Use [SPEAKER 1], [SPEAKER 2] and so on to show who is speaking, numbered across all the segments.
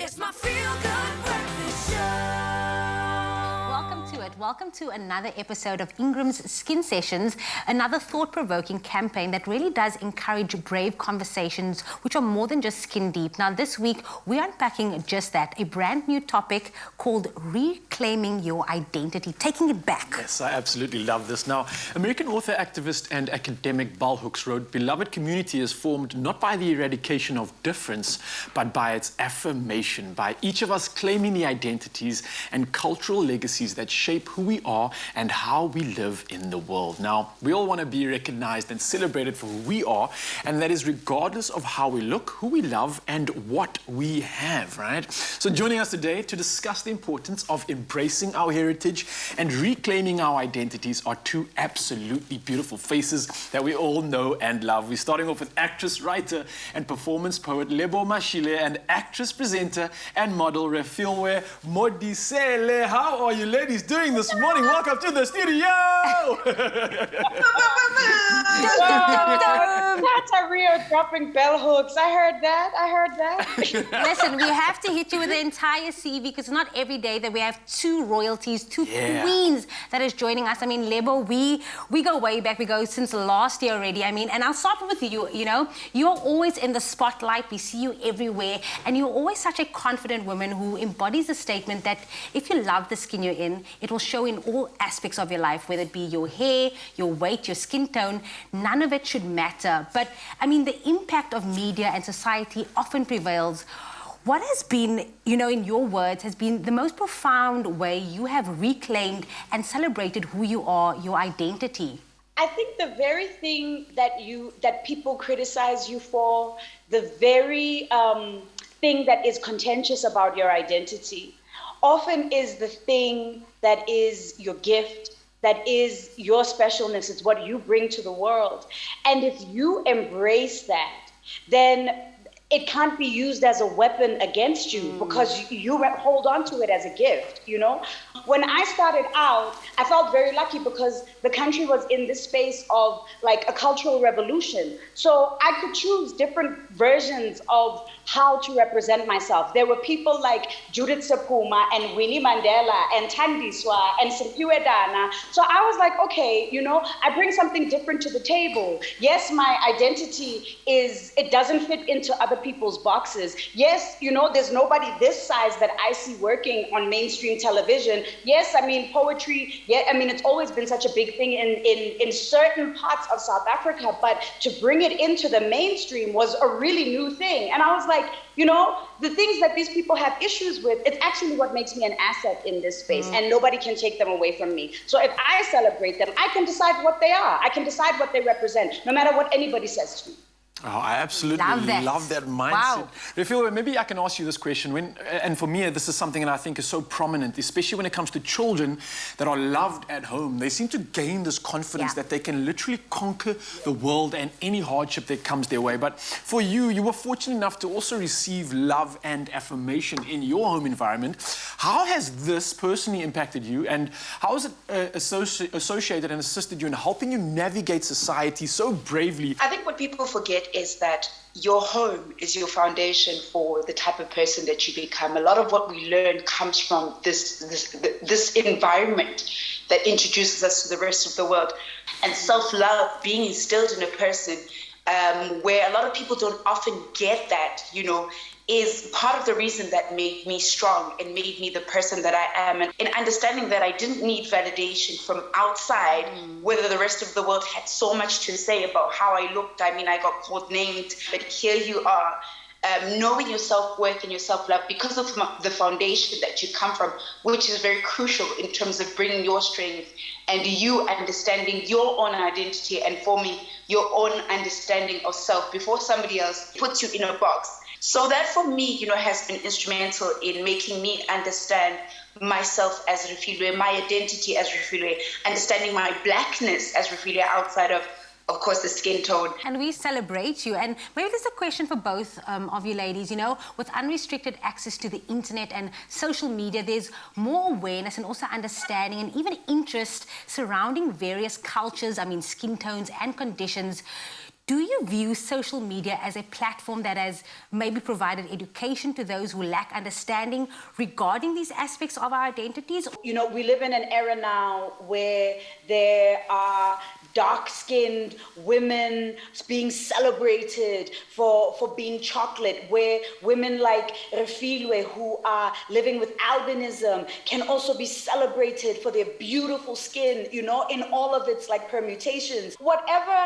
[SPEAKER 1] It's my feel-good breakfast show.
[SPEAKER 2] Welcome to it. Welcome to another episode of INGRAMS Skin Sessions, another thought-provoking campaign that really does encourage brave conversations which are more than just skin deep. Now, this week, we're unpacking just that, a brand new topic called reclaiming your identity, taking it back.
[SPEAKER 3] Yes, I absolutely love this. Now, American author, activist, and academic Bell Hooks wrote, "Beloved community is formed not by the eradication of difference, but by its affirmation, by each of us claiming the identities and cultural legacies that shape who we are and how we live in the world." Now, we all want to be recognized and celebrated for who we are, and that is regardless of how we look, who we love, and what we have, right? So joining us today to discuss the importance of embracing our heritage and reclaiming our identities are two absolutely beautiful faces that we all know and love. We're starting off with actress, writer, and performance poet Lebo Mashili and actress, presenter, and model Refilwe Modisele. How are you ladies doing this morning? Welcome to the studio!
[SPEAKER 4] That's a real dropping bell hooks. I heard that.
[SPEAKER 2] Listen, we have to hit you with the entire CV because it's not every day that we have two royalties, two queens that is joining us. I mean, Lebo, we go way back. We go since last year already. I mean, and I'll start with you, you know. You're always in the spotlight. We see you everywhere. And you're always such a confident woman who embodies the statement that if you love the skin you're in, it will show in all aspects of your life, whether it be your hair, your weight, your skin tone. None of it should matter. But, I mean, the impact of media and society often prevails. What has been, you know, in your words, has been the most profound way you have reclaimed and celebrated who you are, your identity?
[SPEAKER 4] I think the very thing that people criticize you for, the very thing that is contentious about your identity, often is the thing that is your gift, that is your specialness. It's what you bring to the world. And if you embrace that, then it can't be used as a weapon against you because you hold on to it as a gift, you know? When I started out, I felt very lucky because the country was in this space of like a cultural revolution. So I could choose different versions of how to represent myself. There were people like Judith Sephuma and Winnie Mandela and Thandiswa and Simphiwe Dana. So I was like, okay, you know, I bring something different to the table. Yes, my identity it doesn't fit into other people's boxes. Yes, you know, there's nobody this size that I see working on mainstream television. Yes, I mean, poetry, it's always been such a big thing in certain parts of South Africa, but to bring it into the mainstream was a really new thing. And I was like, you know, the things that these people have issues with, it's actually what makes me an asset in this space, and nobody can take them away from me. So if I celebrate them, I can decide what they are. I can decide what they represent, no matter what anybody says to me.
[SPEAKER 3] Oh, I absolutely love that mindset.
[SPEAKER 2] Wow.
[SPEAKER 3] Refilwe, maybe I can ask you this question. And for me, this is something that I think is so prominent, especially when it comes to children that are loved at home. They seem to gain this confidence that they can literally conquer the world and any hardship that comes their way. But for you, you were fortunate enough to also receive love and affirmation in your home environment. How has this personally impacted you, and how has it associated and assisted you in helping you navigate society so bravely?
[SPEAKER 5] I think what people forget is that your home is your foundation for the type of person that you become. A lot of what we learn comes from this environment that introduces us to the rest of the world. And self-love being instilled in a person, where a lot of people don't often get that, you know, is part of the reason that made me strong and made me the person that I am. And in understanding that I didn't need validation from outside, whether the rest of the world had so much to say about how I looked. I mean, I got called named, but here you are, knowing your self-worth and your self-love because of the foundation that you come from, which is very crucial in terms of bringing your strength and you understanding your own identity and forming your own understanding of self before somebody else puts you in a box. So that for me, you know, has been instrumental in making me understand myself as Refilwe, my identity as Refilwe, understanding my blackness as Refilwe outside of course, the skin tone.
[SPEAKER 2] And we celebrate you. And maybe there's a question for both of you ladies. You know, with unrestricted access to the internet and social media, there's more awareness and also understanding and even interest surrounding various cultures, I mean, skin tones and conditions. Do you view social media as a platform that has maybe provided education to those who lack understanding regarding these aspects of our identities?
[SPEAKER 4] You know, we live in an era now where there are dark-skinned women being celebrated for being chocolate, where women like Refilwe, who are living with albinism, can also be celebrated for their beautiful skin, you know, in all of its like permutations. Whatever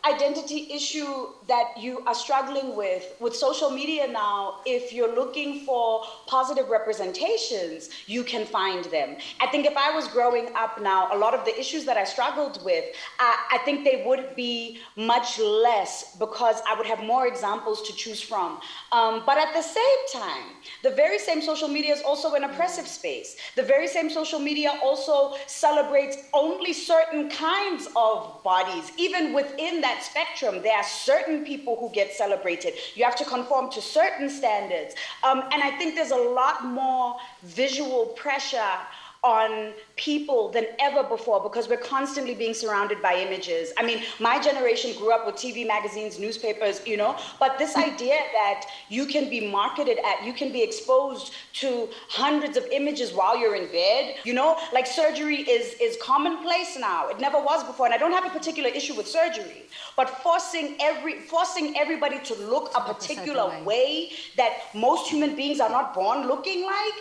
[SPEAKER 4] identity issue that you are struggling with social media now, if you're looking for positive representations, you can find them. I think if I was growing up now, a lot of the issues that I struggled with, I think they would be much less because I would have more examples to choose from. But at the same time, the very same social media is also an oppressive space. The very same social media also celebrates only certain kinds of bodies. Even within that spectrum, there are certain people who get celebrated. You have to conform to certain standards. And I think there's a lot more visual pressure on people than ever before because we're constantly being surrounded by images. I mean, my generation grew up with TV, magazines, newspapers, you know, but this idea that you can be marketed at, you can be exposed to hundreds of images while you're in bed, you know, like surgery is commonplace now. It never was before, and I don't have a particular issue with surgery, but forcing everybody to look a particular way that most human beings are not born looking like,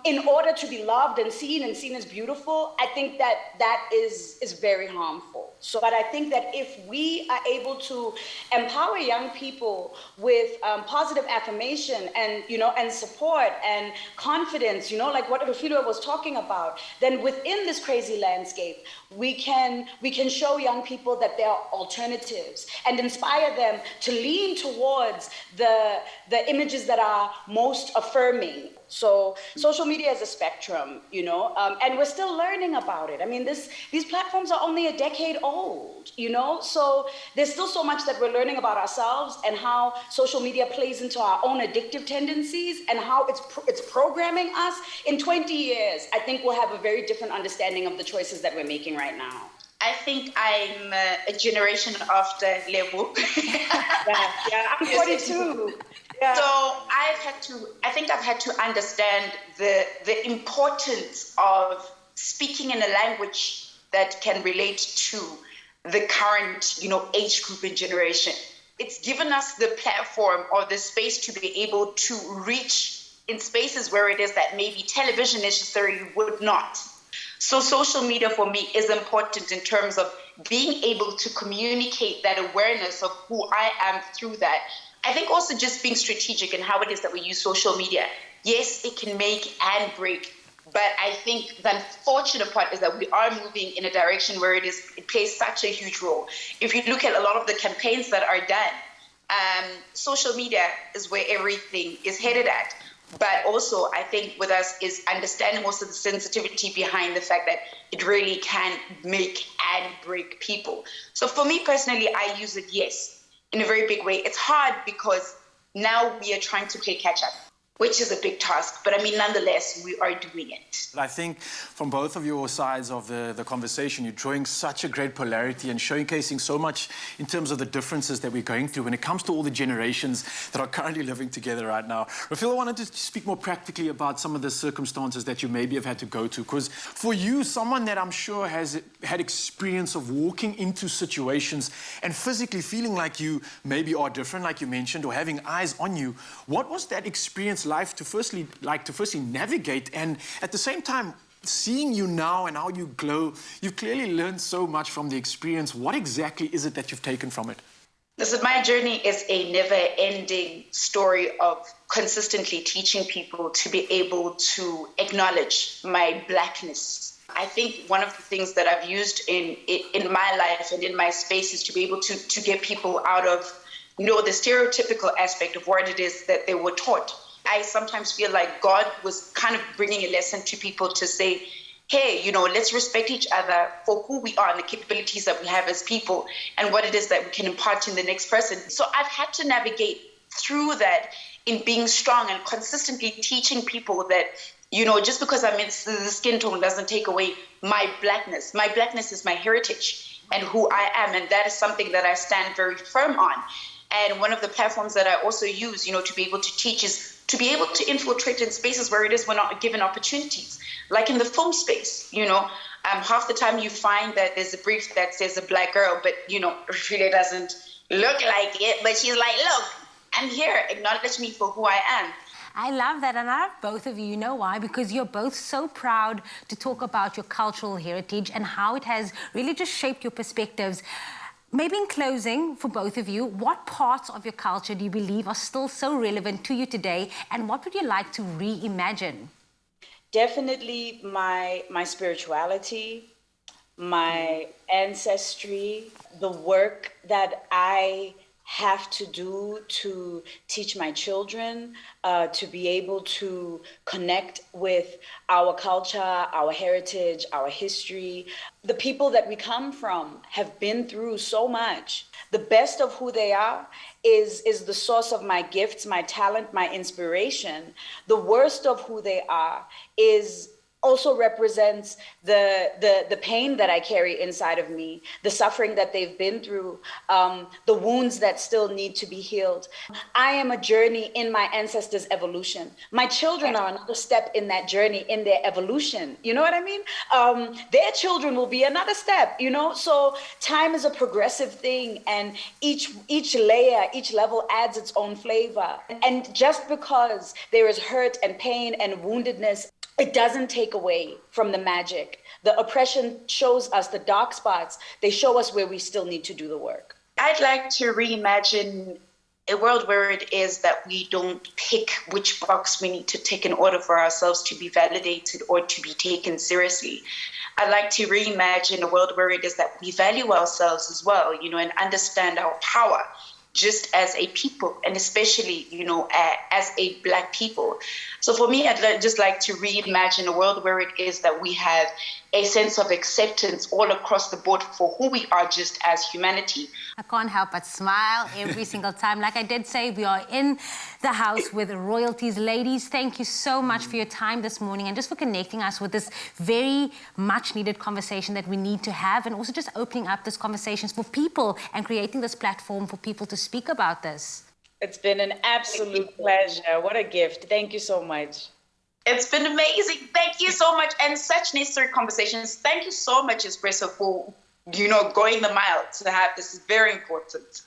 [SPEAKER 4] in order to be loved and seen as beautiful, I think that is very harmful. So, but I think that if we are able to empower young people with positive affirmation and, you know, and support and confidence, you know, like what Refilwe was talking about, then within this crazy landscape, we can show young people that there are alternatives and inspire them to lean towards the images that are most affirming. So social media is a spectrum, you know, and we're still learning about it. I mean, these platforms are only a decade old, you know, so there's still so much that we're learning about ourselves and how social media plays into our own addictive tendencies and how it's programming us. In 20 years, I think we'll have a very different understanding of the choices that we're making right now.
[SPEAKER 5] I think I'm a generation after Lebo.
[SPEAKER 4] Yeah, I'm 42. Yeah.
[SPEAKER 5] So I think I've had to understand the importance of speaking in a language that can relate to the current, you know, age group and generation. It's given us the platform or the space to be able to reach in spaces where it is that maybe television necessarily would not. So social media for me is important in terms of being able to communicate that awareness of who I am through that. I think also just being strategic in how it is that we use social media. Yes, it can make and break, but I think the unfortunate part is that we are moving in a direction where it plays such a huge role. If you look at a lot of the campaigns that are done, social media is where everything is headed at. But also, I think with us is understanding also the sensitivity behind the fact that it really can make and break people. So for me personally, I use it, yes, in a very big way. It's hard because now we are trying to play catch up, which is a big task. But I mean, nonetheless, we are doing it.
[SPEAKER 3] I think from both of your sides of the conversation, you're drawing such a great polarity and showcasing so much in terms of the differences that we're going through when it comes to all the generations that are currently living together right now. Refilwe, I wanted to speak more practically about some of the circumstances that you maybe have had to go to, because for you, someone that I'm sure has had experience of walking into situations and physically feeling like you maybe are different, like you mentioned, or having eyes on you, what was that experience life to firstly navigate, and at the same time seeing you now and how you glow? You've clearly learned so much from the experience. What exactly is it that you've taken from it?
[SPEAKER 5] Listen, my journey is a never-ending story of consistently teaching people to be able to acknowledge my blackness. I think one of the things that I've used in my life and in my space is to be able to get people out of, you know, the stereotypical aspect of what it is that they were taught. I sometimes feel like God was kind of bringing a lesson to people to say, hey, you know, let's respect each other for who we are and the capabilities that we have as people and what it is that we can impart in the next person. So I've had to navigate through that in being strong and consistently teaching people that, you know, just because I'm in the skin tone doesn't take away my blackness. My blackness is my heritage. and who I am. And that is something that I stand very firm on. And one of the platforms that I also use, to be able to teach is to be able to infiltrate in spaces where it is we're not given opportunities, like in the film space. Half the time you find that there's a brief that says a black girl, but really doesn't look like it. But she's like, look, I'm here. Acknowledge me for who I am.
[SPEAKER 2] I love that, and I love both of you. You know why? Because you're both so proud to talk about your cultural heritage and how it has really just shaped your perspectives. Maybe in closing, for both of you, what parts of your culture do you believe are still so relevant to you today, and what would you like to reimagine?
[SPEAKER 4] Definitely my spirituality, my ancestry, the work that I have to do to teach my children to be able to connect with our culture, our heritage, our history. The people that we come from have been through so much. The best of who they are is the source of my gifts, my talent, my inspiration. The worst of who they are is also represents the pain that I carry inside of me, the suffering that they've been through, the wounds that still need to be healed. I am a journey in my ancestors' evolution. My children are another step in that journey, in their evolution. You know what I mean? Their children will be another step, So time is a progressive thing, and each layer, each level adds its own flavor. And just because there is hurt and pain and woundedness, it doesn't take away from the magic. The oppression shows us the dark spots. They show us where we still need to do the work.
[SPEAKER 5] I'd like to reimagine a world where it is that we don't pick which box we need to tick in order for ourselves to be validated or to be taken seriously. I'd like to reimagine a world where it is that we value ourselves as well, and understand our power just as a people, and especially, as a Black people. So for me, I'd just like to reimagine a world where it is that we have a sense of acceptance all across the board for who we are just as humanity.
[SPEAKER 2] I can't help but smile every single time. Like I did say, we are in the house with royalties. Ladies, thank you so much for your time this morning and just for connecting us with this very much needed conversation that we need to have, and also just opening up this conversations for people and creating this platform for people to speak about this.
[SPEAKER 4] It's been an absolute pleasure. What a gift. Thank you so much.
[SPEAKER 5] It's been amazing. Thank you so much. And such necessary conversations. Thank you so much, Espresso, for, going the mile to have this. Is very important.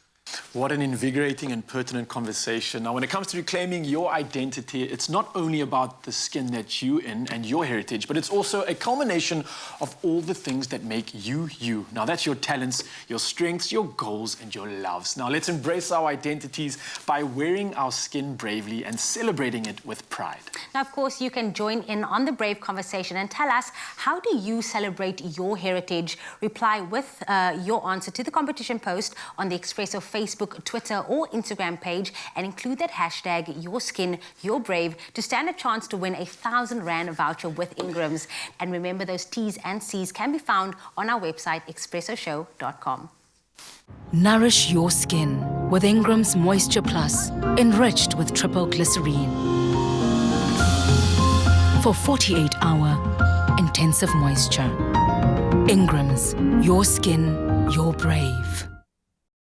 [SPEAKER 3] What an invigorating and pertinent conversation. Now, when it comes to reclaiming your identity, it's not only about the skin that you're in and your heritage, but it's also a culmination of all the things that make you, you. Now, that's your talents, your strengths, your goals, and your loves. Now, let's embrace our identities by wearing our skin bravely and celebrating it with pride.
[SPEAKER 2] Now, of course, you can join in on the brave conversation and tell us, how do you celebrate your heritage? Reply with your answer to the competition post on the Expresso Facebook, Twitter or Instagram page, and include that hashtag #YourSkinYourBrave to stand a chance to win a 1,000 Rand voucher with INGRAMS. And remember, those T's and C's can be found on our website, expressoshow.com.
[SPEAKER 6] Nourish your skin with INGRAMS Moisture Plus, enriched with triple glycerine. For 48-hour intensive moisture. INGRAMS, your skin, your brave.